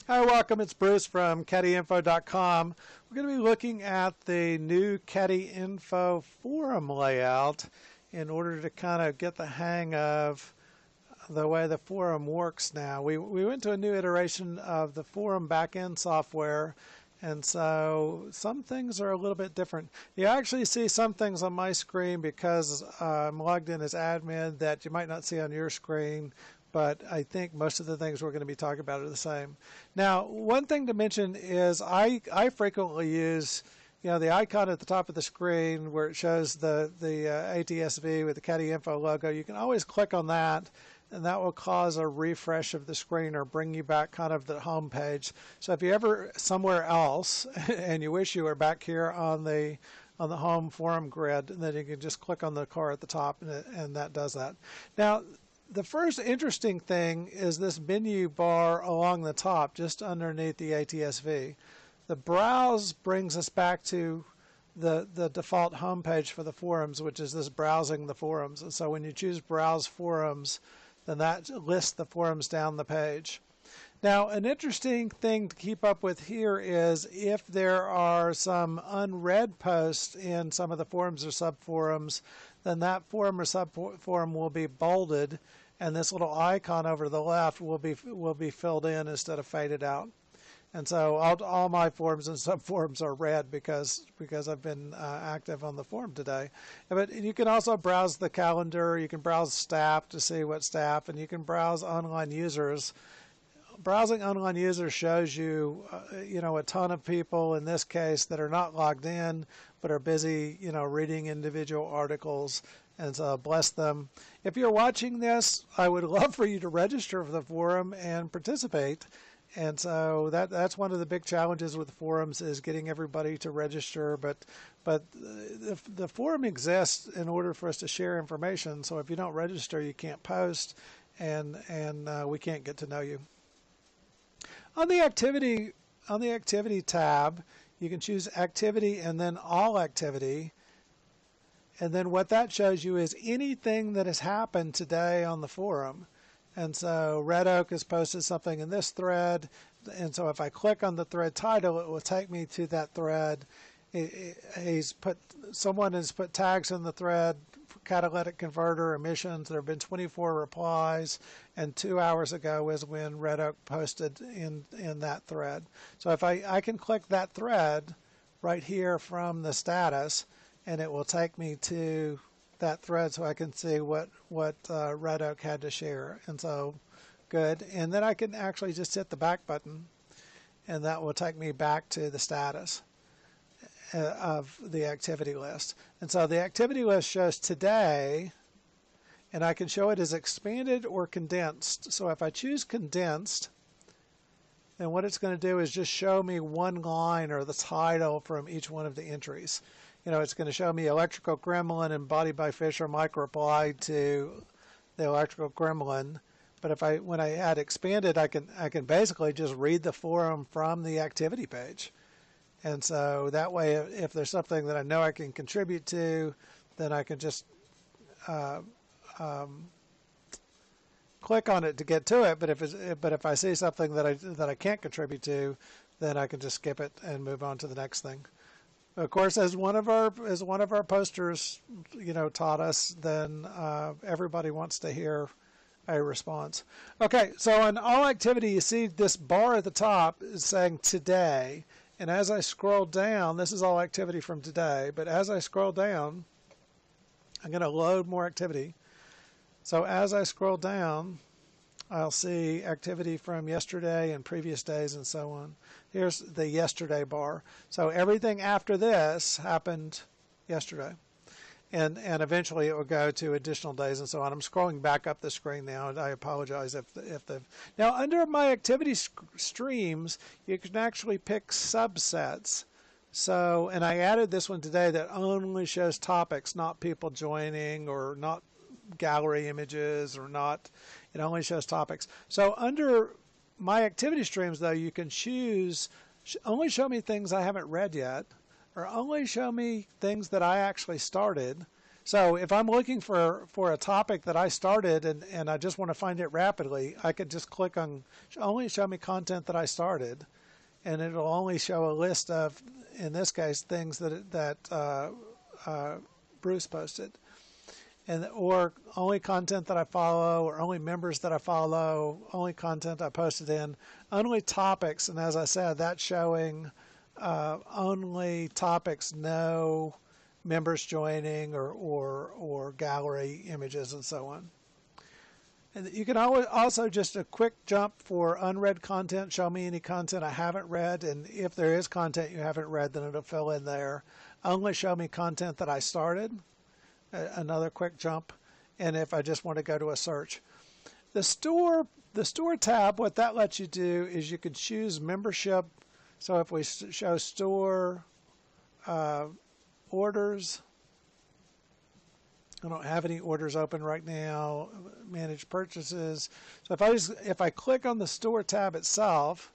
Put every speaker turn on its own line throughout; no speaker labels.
Hi, welcome. It's Bruce from caddyinfo.com. We're going to be looking at the new Caddy Info forum layout in order to kind of get the hang of the way the forum works now. We went to a new iteration of the forum backend software, and so some things are a little bit different. You actually see some things on my screen because I'm logged in as admin that you might not see on your screen, but I think most of the things we're going to be talking about are the same. Now, one thing to mention is I frequently use the icon at the top of the screen where it shows the ATSV with the Caddy Info logo. You can always click on that, and that will cause a refresh of the screen or bring you back kind of the home page. So if you're ever somewhere else and you wish you were back here on the home forum grid, then you can just click on the car at the top, and that does that. Now, the first interesting thing is this menu bar along the top, just underneath the ATSV. The browse brings us back to the default homepage for the forums, which is this browsing the forums. And so when you choose browse forums, then that lists the forums down the page. Now, an interesting thing to keep up with here is if there are some unread posts in some of the forums or subforums, then that forum or subforum will be bolded, and this little icon over to the left will be filled in instead of faded out. And so all my forums and subforums are red because I've been active on the forum today. But you can also browse the calendar. You can browse staff to see what staff, and you can browse online users. Browsing online users shows you, a ton of people in this case that are not logged in but are busy, reading individual articles. And so bless them. If you're watching this, I would love for you to register for the forum and participate. And so that's one of the big challenges with forums is getting everybody to register. But the forum exists in order for us to share information. So if you don't register, you can't post, and we can't get to know you. On the activity tab, you can choose activity and then all activity. And then what that shows you is anything that has happened today on the forum. And so Red Oak has posted something in this thread. And so if I click on the thread title, it will take me to that thread. Someone has put tags in the thread for catalytic converter emissions. There have been 24 replies, and 2 hours ago was when Red Oak posted in that thread. So if I can click that thread right here from the status, and it will take me to that thread so I can see what Red Oak had to share. And so good. And then I can actually just hit the back button, and that will take me back to the status of the activity list. And so the activity list shows today, and I can show it as expanded or condensed. So if I choose condensed, then what it's going to do is just show me one line or the title from each one of the entries. It's going to show me Electrical Gremlin embodied by Fisher. Mike replied to the Electrical Gremlin. But when I add expanded, I can basically just read the forum from the activity page. And so that way, if there's something that I know I can contribute to, then I can just click on it to get to it. But if I see something that I can't contribute to, then I can just skip it and move on to the next thing. Of course, as one of our posters, taught us, then everybody wants to hear a response. Okay, so on all activity, you see this bar at the top is saying today, and as I scroll down, this is all activity from today. But as I scroll down, I'm going to load more activity. So as I scroll down, I'll see activity from yesterday and previous days and so on. Here's the yesterday bar. So everything after this happened yesterday. And eventually it will go to additional days and so on. I'm scrolling back up the screen now, and I apologize if the... Now, under my activity streams, you can actually pick subsets. So, and I added this one today that only shows topics, not people joining or not gallery images or not... It only shows topics. So under my activity streams, though, you can choose only show me things I haven't read yet, or only show me things that I actually started. So if I'm looking for a topic that I started and I just want to find it rapidly, I could just click on only show me content that I started, and it'll only show a list of, in this case, things that Bruce posted, and or only content that I follow, or only members that I follow, only content I posted in, only topics, and as I said, that's showing only topics, no members joining or gallery images and so on. And you can always also just a quick jump for unread content, show me any content I haven't read, and if there is content you haven't read, then it'll fill in there. Only show me content that I started, another quick jump, and if I just want to go to a search. The store tab, what that lets you do is you can choose membership. So if we show store orders, I don't have any orders open right now. Manage purchases. So if I click on the store tab itself,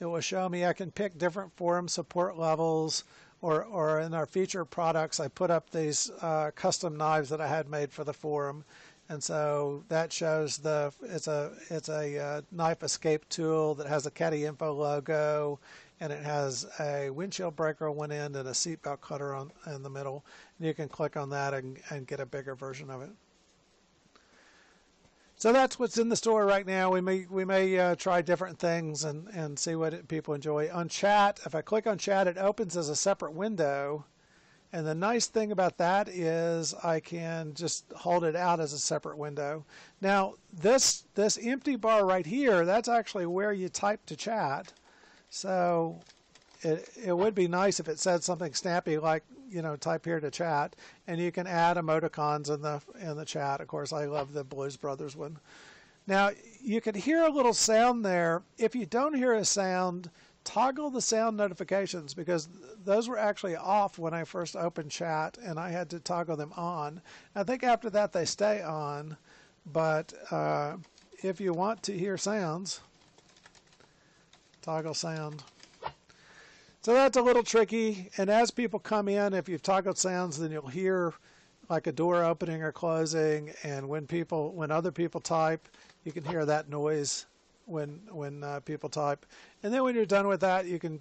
it will show me I can pick different forum support levels, or in our featured products, I put up these custom knives that I had made for the forum, and so that shows it's a knife escape tool that has a Caddy Info logo, and it has a windshield breaker on one end and a seatbelt cutter in the middle. And you can click on that and get a bigger version of it. So that's what's in the store right now. We may try different things and see what people enjoy. On chat, if I click on chat, it opens as a separate window. And the nice thing about that is I can just hold it out as a separate window. Now, this empty bar right here, that's actually where you type to chat. So it would be nice if it said something snappy like, type here to chat, and you can add emoticons in the chat. Of course, I love the Blues Brothers one. Now, you can hear a little sound there. If you don't hear a sound, toggle the sound notifications, because those were actually off when I first opened chat, and I had to toggle them on. I think after that they stay on, but if you want to hear sounds, toggle sound. So that's a little tricky, and as people come in, if you've toggled sounds, then you'll hear like a door opening or closing, and when other people type, you can hear that noise when people type. And then when you're done with that, you can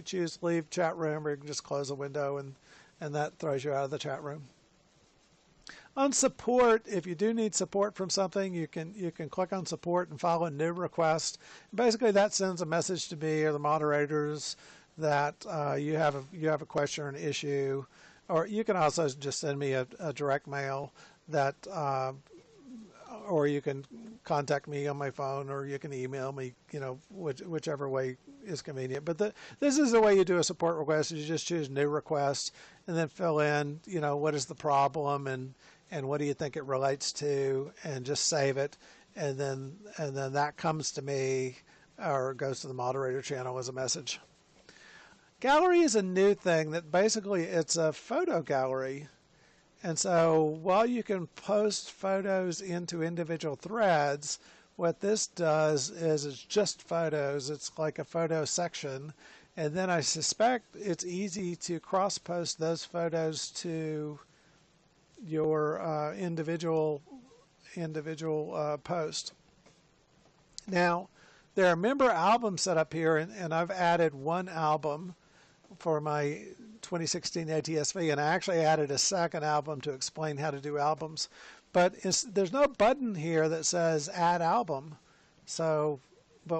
choose leave chat room, or you can just close the window, and that throws you out of the chat room. On support, if you do need support from something, you can click on support and file a new request. Basically, that sends a message to me or the moderators that you have a question or an issue, or you can also just send me a direct mail that, or you can contact me on my phone, or you can email me, whichever way is convenient. But this is the way you do a support request: is you just choose new request and then fill in, what is the problem and what do you think it relates to, and just save it, and then that comes to me or goes to the moderator channel as a message. Gallery is a new thing that basically it's a photo gallery. And so while you can post photos into individual threads, what this does is it's just photos. It's like a photo section. And then I suspect it's easy to cross-post those photos to your individual post. Now, there are member albums set up here, and I've added one album for my 2016 ATSV, and I actually added a second album to explain how to do albums. But there's no button here that says add album. But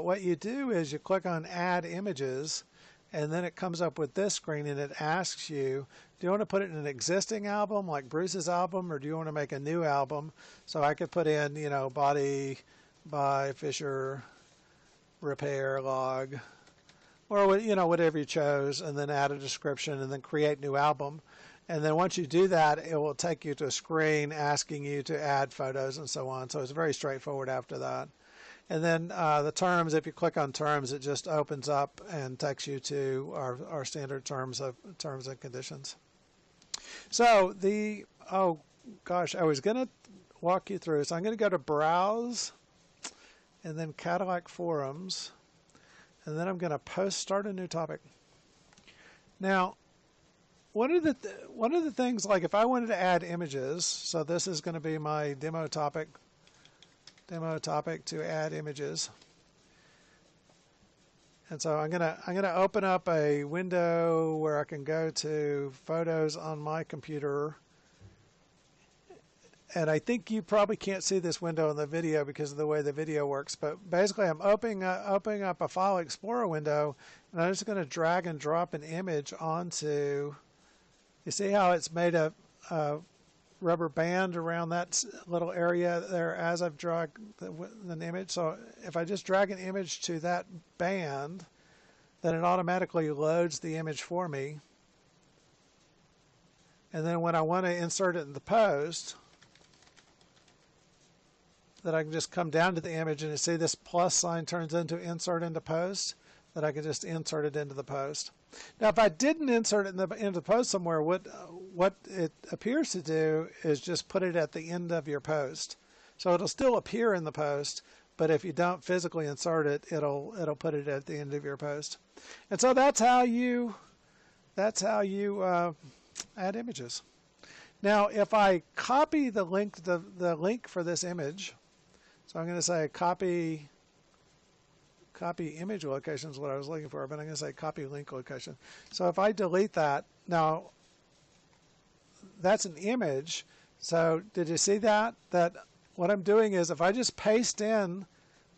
what you do is you click on add images, and then it comes up with this screen, and it asks you, do you want to put it in an existing album like Bruce's album, or do you want to make a new album? So I could put in, body by Fisher repair log, or whatever you chose, and then add a description, and then create new album. And then once you do that, it will take you to a screen asking you to add photos and so on. So it's very straightforward after that. And then the terms, if you click on terms, it just opens up and takes you to our standard terms and conditions. So oh gosh, I was going to walk you through. So I'm going to go to Browse, and then Cadillac Forums, and then I'm going to start a new topic. Now, one of the things, like if I wanted to add images, so this is going to be my demo topic to add images. And so I'm gonna open up a window where I can go to Photos on my computer. And I think you probably can't see this window in the video because of the way the video works. But basically, I'm opening up a File Explorer window, and I'm just going to drag and drop an image onto. You see how it's made a rubber band around that little area there as I've dragged an image. So if I just drag an image to that band, then it automatically loads the image for me. And then when I want to insert it in the post, that I can just come down to the image and you see this plus sign turns into insert into post, that I can just insert it into the post. Now, if I didn't insert it into the post somewhere, what it appears to do is just put it at the end of your post. So it'll still appear in the post, but if you don't physically insert it, it'll put it at the end of your post. And so that's how you add images. Now, if I copy the link for this image, so I'm going to say copy image location is what I was looking for, but I'm going to say copy link location. So if I delete that, now that's an image. So did you see that? That what I'm doing is if I just paste in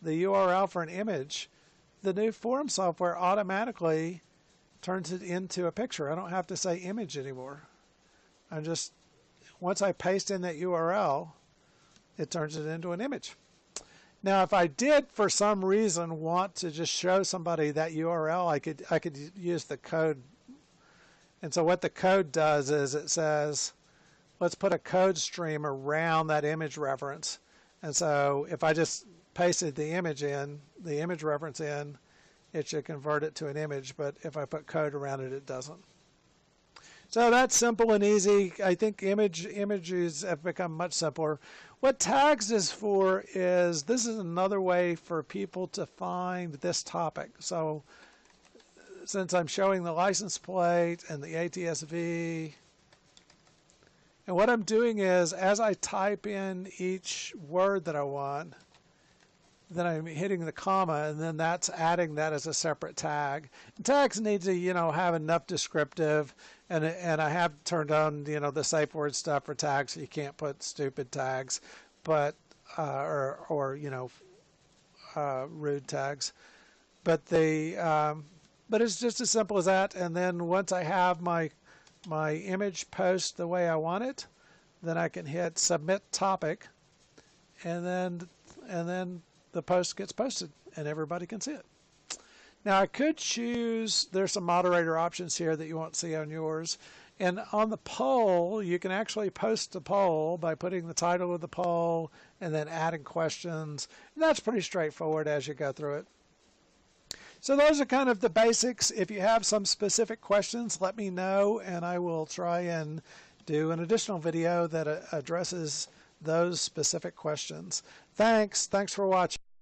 the URL for an image, the new form software automatically turns it into a picture. I don't have to say image anymore. Once I paste in that URL, it turns it into an image. Now, if I did, for some reason, want to just show somebody that URL, I could use the code. And so what the code does is it says, let's put a code stream around that image reference. And so if I just pasted the image reference in, it should convert it to an image. But if I put code around it, it doesn't. So that's simple and easy. I think images have become much simpler. What tags is for is, this is another way for people to find this topic. So since I'm showing the license plate and the ATSV, and what I'm doing is, as I type in each word that I want, then I'm hitting the comma, and then that's adding that as a separate tag. And tags need to, have enough descriptive, and I have turned on, the safe word stuff for tags, so you can't put stupid tags, but or rude tags. But but it's just as simple as that. And then once I have my image post the way I want it, then I can hit submit topic, and then the post gets posted and everybody can see it. Now I could choose, there's some moderator options here that you won't see on yours. And on the poll, you can actually post the poll by putting the title of the poll and then adding questions. And that's pretty straightforward as you go through it. So those are kind of the basics. If you have some specific questions, let me know, and I will try and do an additional video that addresses those specific questions. Thanks for watching.